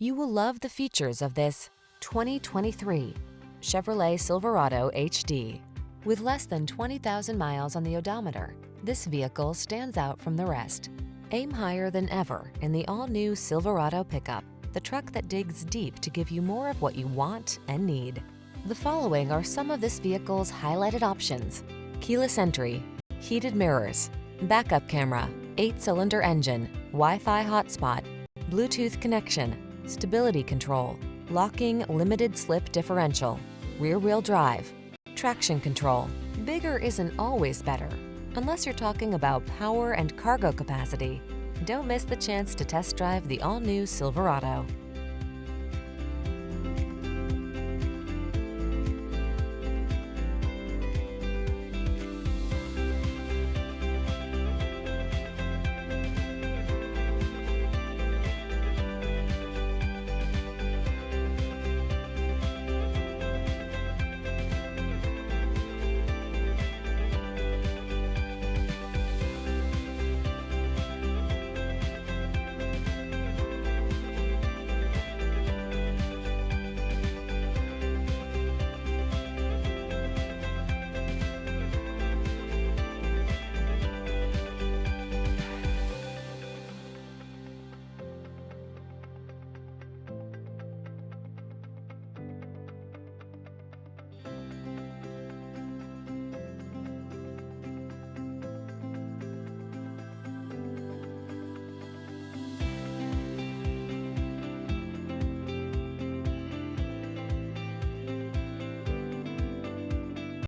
You will love the features of this 2023 Chevrolet Silverado HD. With less than 20,000 miles on the odometer, this vehicle stands out from the rest. Aim higher than ever in the all-new Silverado pickup, the truck that digs deep to give you more of what you want and need. The following are some of this vehicle's highlighted options: keyless entry, heated mirrors, backup camera, 8-cylinder engine, Wi-Fi hotspot, Bluetooth connection, stability control, locking limited slip differential, rear-wheel drive, traction control. Bigger isn't always better, unless you're talking about power and cargo capacity. Don't miss the chance to test drive the all-new Silverado.